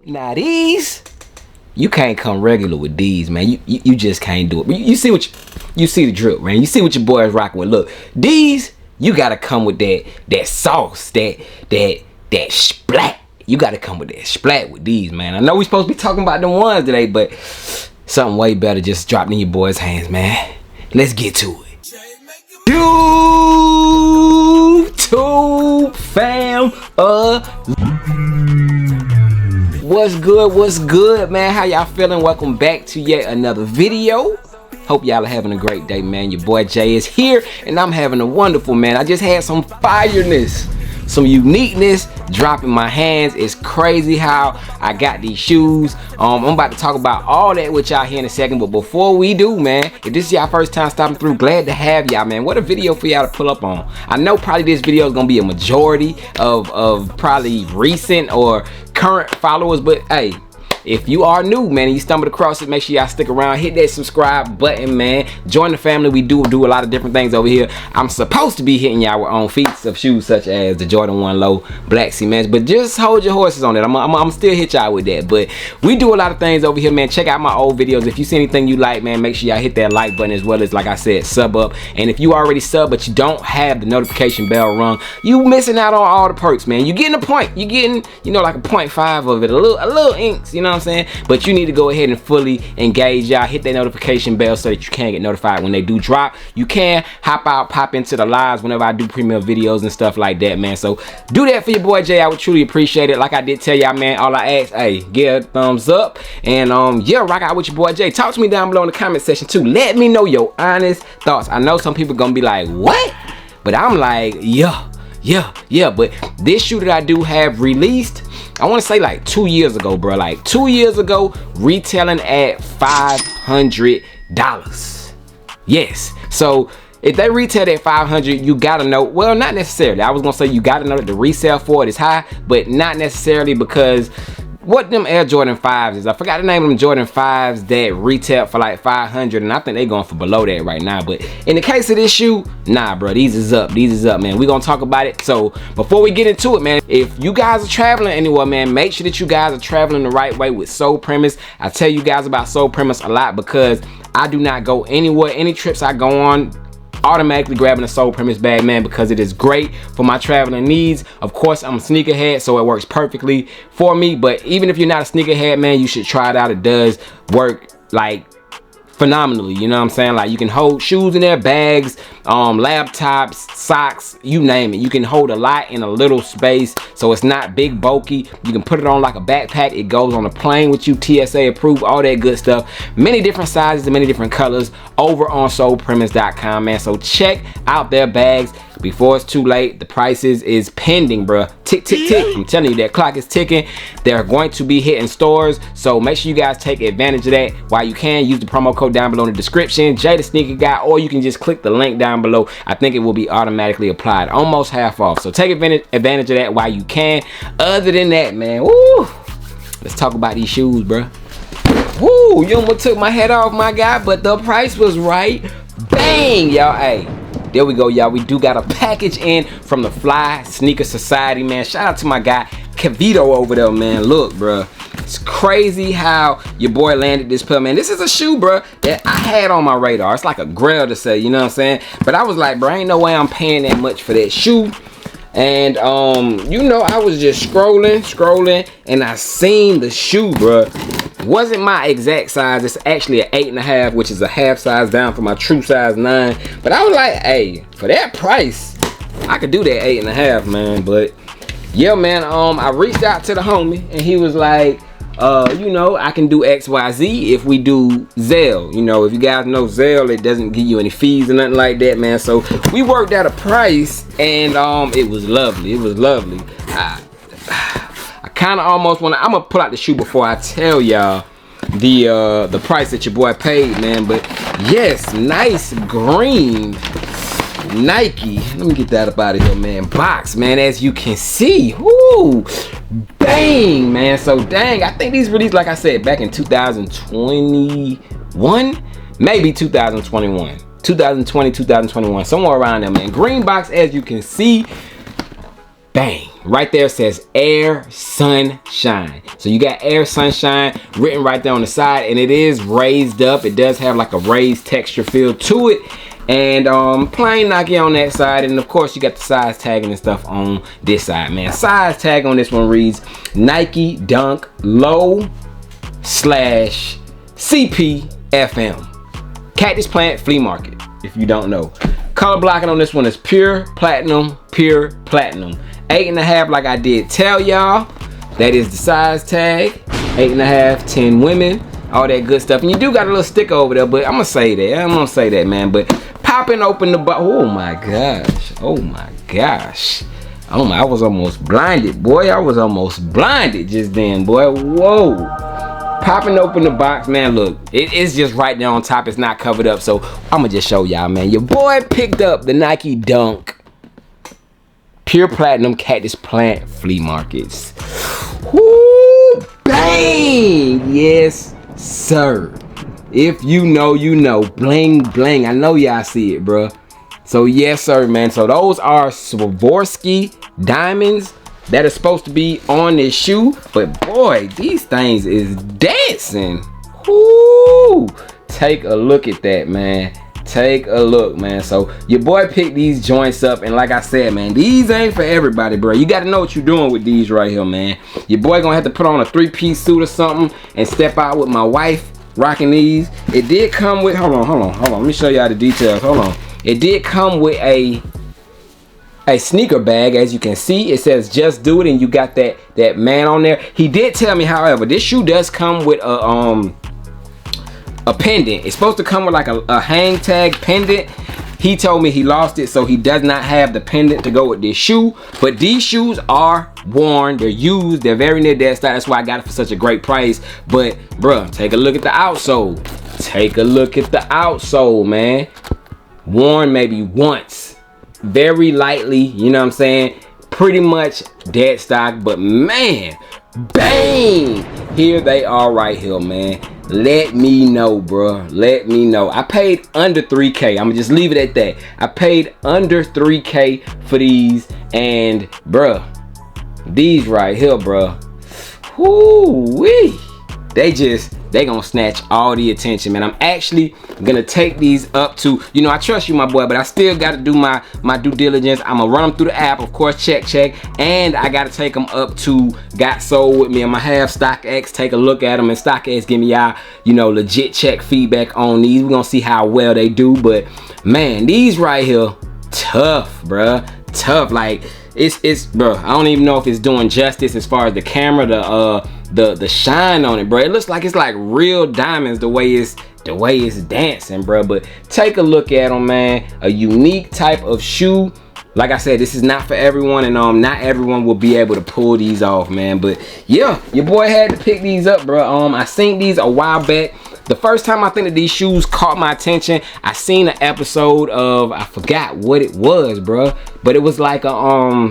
Now these, you can't come regular with these, man. You just can't do it. You see what you see the drip, man. You see what your boy is rocking with. Look, these, you gotta come with that sauce, that splat. You gotta come with that splat with these, man. I know we supposed to be talking about them ones today, but something way better just dropped in your boy's hands, man. Let's get to it. YouTube fam, what's good, man? How y'all feeling? Welcome back to yet another video. Hope y'all are having a great day, man. Your boy Jay is here and I'm having a wonderful, man. I just had some fireness, some uniqueness drop in my hands. It's crazy how I got these shoes. I'm about to talk about all that with y'all here in a second, but before we do, man, if this is y'all first time stopping through, glad to have y'all, man. What a video for y'all to pull up on. I know probably this video is gonna be a majority of probably recent or current followers, but hey, if you are new, man, and you stumbled across it, make sure y'all stick around, hit that subscribe button, man. Join the family. We do a lot of different things over here. I'm supposed to be hitting y'all with on feats of shoes such as the Jordan 1 Low Black Cements, but just hold your horses on that. I'm still hit y'all with that, but we do a lot of things over here, man. Check out my old videos. If you see anything you like, man, make sure y'all hit that like button, as well as, like I said, sub up. And if you already sub but you don't have the notification bell rung, you missing out on all the perks, man. You getting a point. You getting, you know, like a 0.5 of it, a little inks, you know what I'm saying? But you need to go ahead and fully engage, y'all. Hit that notification bell so that you can get notified when they do drop. You can pop into the lives whenever I do premiere videos and stuff like that, man. So do that for your boy Jay. I would truly appreciate it. Like I did tell y'all, man, all I ask, hey, give a thumbs up and yeah, rock out with your boy Jay. Talk to me down below in the comment section too. Let me know your honest thoughts. I know some people gonna be like, what? But I'm like, yeah. But this shoe that I do have released, I want to say like 2 years ago, bro. Like 2 years ago, retailing at $500. Yes. So if they retail at $500, you gotta know. Well, not necessarily. I was gonna say you gotta know that the resale for it is high, but not necessarily, because what them Air Jordan 5s is, I forgot the name of them Jordan 5s that retail for like $500, and I think they going for below that right now. But in the case of this shoe, nah, bro, these is up, man. We gonna talk about it. So before we get into it, man, if you guys are traveling anywhere, man, make sure that you guys are traveling the right way with Sole Premise. I tell you guys about Sole Premise a lot because I do not go anywhere. Any trips I go on, automatically grabbing a Sole Premise bag, man, because it is great for my traveling needs. Of course, I'm a sneakerhead, so it works perfectly for me. But even if you're not a sneakerhead, man, you should try it out. It does work like phenomenally, you know what I'm saying? Like, you can hold shoes in there, bags, laptops, socks, you name it. You can hold a lot in a little space, so it's not big, bulky. You can put it on like a backpack. It goes on a plane with you, TSA approved, all that good stuff. Many different sizes and many different colors over on solepremise.com, man. So check out their bags before it's too late. The prices is pending, bruh. Tick, tick, tick. I'm telling you, that clock is ticking. They're going to be hitting stores, so make sure you guys take advantage of that while you can. Use the promo code down below in the description, JayTheSneakerGuy, or you can just click the link down below. I think it will be automatically applied, almost half off. So take advantage of that while you can. Other than that, man, woo, let's talk about these shoes, bruh. Woo, you almost took my head off, my guy, but the price was right. Bang, y'all. Hey, there we go, y'all. We do got a package in from the Fly Sneaker Society, man. Shout out to my guy Kavito over there, man. Look, bruh, it's crazy how your boy landed this pair, man. This is a shoe, bruh, that I had on my radar. It's like a grail to say, you know what I'm saying? But I was like, bruh, ain't no way I'm paying that much for that shoe. And you know, I was just scrolling, and I seen the shoe, bruh. Wasn't my exact size. It's actually an 8.5, which is a half size down from my true size 9. But I was like, hey, for that price, I could do that 8.5, man. But yeah, man, I reached out to the homie, and he was like, you know, I can do XYZ if we do Zelle. You know, if you guys know Zelle, it doesn't give you any fees or nothing like that, man. So we worked out a price, and it was lovely. It was lovely. I kind of almost want to, I'm gonna pull out the shoe before I tell y'all the price that your boy paid, man. But yes, nice green Nike. Let me get that up out of here, man. Box, man, as you can see. Woo, bang, man. So dang, I think these released, like I said, back in 2021, maybe 2021, 2020, 2021, somewhere around there, man. Green box, as you can see. bang, right there says Air Sunshine. So you got Air Sunshine written right there on the side, and it is raised up. It does have like a raised texture feel to it, and plain Nike on that side. And of course you got the size tagging and stuff on this side, man. Size tag on this one reads Nike Dunk Low / CPFM. Cactus Plant Flea Market, if you don't know. Color blocking on this one is pure platinum, pure platinum. 8.5, like I did tell y'all. That is the size tag. 8.5, 10 women, all that good stuff. And you do got a little sticker over there, but I'm gonna say that, man. But popping open the box. Oh my gosh. Oh my gosh. Oh my, I was almost blinded, boy. I was almost blinded just then, boy. Whoa. Popping open the box, man. Look, it is just right there on top. It's not covered up, so I'm gonna just show y'all, man. Your boy picked up the Nike Dunk Pure Platinum Cactus Plant Flea Markets. Woo, bang! Yes, sir. If you know, you know. Bling, bling. I know y'all see it, bruh. So yes, sir, man. So those are Swarovski diamonds that are supposed to be on this shoe, but boy, these things is dancing. Woo! Take a look at that, man. Take a look, man. So your boy picked these joints up, and like I said, man, these ain't for everybody, bro. You got to know what you're doing with these right here, man. Your boy gonna have to put on a 3-piece suit or something and step out with my wife rocking these. It did come with, hold on. Let me show y'all the details. Hold on. It did come with a sneaker bag. As you can see, it says just do it, and you got that man on there. He did tell me, however, this shoe does come with a pendant. It's supposed to come with like a hang tag pendant. He told me he lost it, so he does not have the pendant to go with this shoe. But these shoes are worn, they're used, they're very near dead stock. That's why I got it for such a great price. But bruh, take a look at the outsole. Take a look at the outsole, man. Worn maybe once, very lightly, you know what I'm saying? Pretty much dead stock, but man, bang! Here they are right here, man. Let me know, bro. Let me know. I paid under 3K. I'm gonna just leave it at that. I paid under 3K for these, and bruh, these right here, bruh. Whoo-wee. They gonna snatch all the attention, man. I'm actually gonna take these up to, you know, I trust you, my boy, but I still gotta do my due diligence. I'm gonna run them through the app, of course, check, and I gotta take them up to Got Sold with me. I'm gonna have StockX take a look at them, and StockX give me y'all, you know, legit check feedback on these. We're gonna see how well they do, but man, these right here, tough, bruh. Tough. Like, it's bro, I don't even know if it's doing justice as far as the camera, the shine on it, bro. It looks like it's like real diamonds the way it's dancing, bro. But take a look at them, man. A unique type of shoe. Like I said, this is not for everyone, and not everyone will be able to pull these off, man. But yeah, your boy had to pick these up, bro. I seen these a while back. The first time I think that these shoes caught my attention, I seen an episode of, I forgot what it was, bro, but it was like a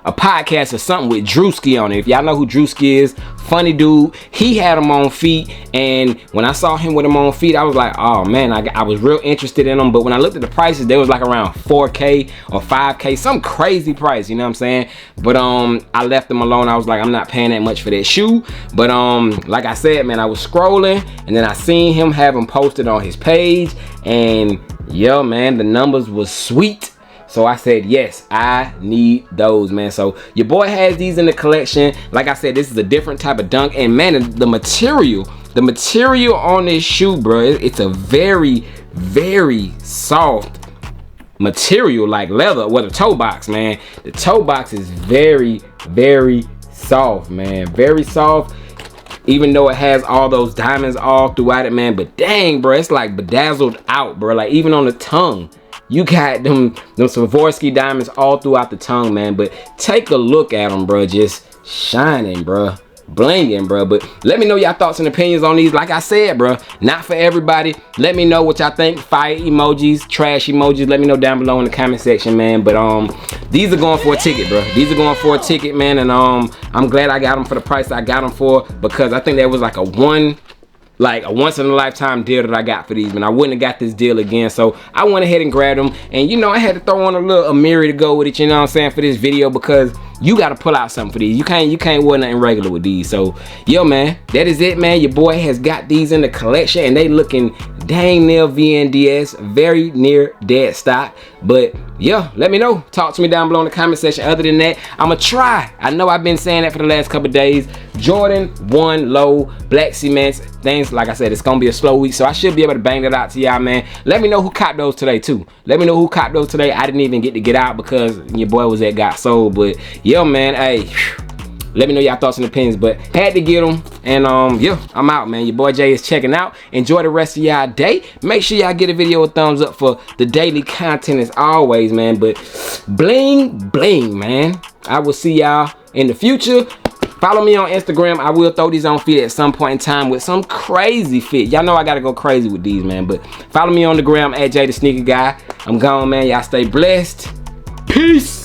podcast or something with Drewski on it. If y'all know who Drewski is, funny dude. He had them on feet, and when I saw him with them on feet, I was like, oh man, I was real interested in them. But when I looked at the prices, they was like around 4K or 5K, some crazy price, you know what I'm saying? But I left them alone. I was like, I'm not paying that much for that shoe. But like I said, man, I was scrolling, and then I seen him have them posted on his page, and yo, man, the numbers was sweet. So I said, yes, I need those, man. So your boy has these in the collection. Like I said, this is a different type of dunk. And man, the material on this shoe, bro, it's a very, very soft material, like leather. Well, the toe box, man. The toe box is very, very soft, man. Very soft. Even though it has all those diamonds all throughout it, man. But dang, bro, it's like bedazzled out, bro. Like even on the tongue. You got them Swarovski diamonds all throughout the tongue, man. But take a look at them, bro. Just shining, bro. Blinging, bro. But let me know y'all thoughts and opinions on these. Like I said, bro, not for everybody. Let me know what y'all think. Fire emojis, trash emojis. Let me know down below in the comment section, man. But these are going for a ticket, bro. These are going for a ticket, man. And I'm glad I got them for the price I got them for, because I think that was like a once in a lifetime deal that I got for these, man. I wouldn't have got this deal again, so I went ahead and grabbed them. And you know, I had to throw on a little Amiri to go with it, you know what I'm saying, for this video, because you gotta pull out something for these. You can't wear nothing regular with these. So yo man, that is it man. Your boy has got these in the collection and they looking dang near VNDS, very near dead stock. But yeah, let me know. Talk to me down below in the comment section. Other than that, I'ma try. I know I've been saying that for the last couple of days. Jordan 1 low, black cements, things like I said, it's gonna be a slow week, so I should be able to bang that out to y'all, man. Let me know who copped those today too. Let me know who copped those today. I didn't even get out because your boy was at got sold. But yo man, hey, let me know y'all thoughts and opinions, but had to get them. And yeah, I'm out, man. Your boy Jay is checking out. Enjoy the rest of y'all day. Make sure y'all get a video a thumbs up for the daily content as always, man. But bling bling, man. I will see y'all in the future. Follow me on Instagram. I will throw these on feed at some point in time with some crazy fit. Y'all know I gotta go crazy with these, man. But follow me on the gram at JayTheSneakerGuy. I'm gone, man. Y'all stay blessed. Peace.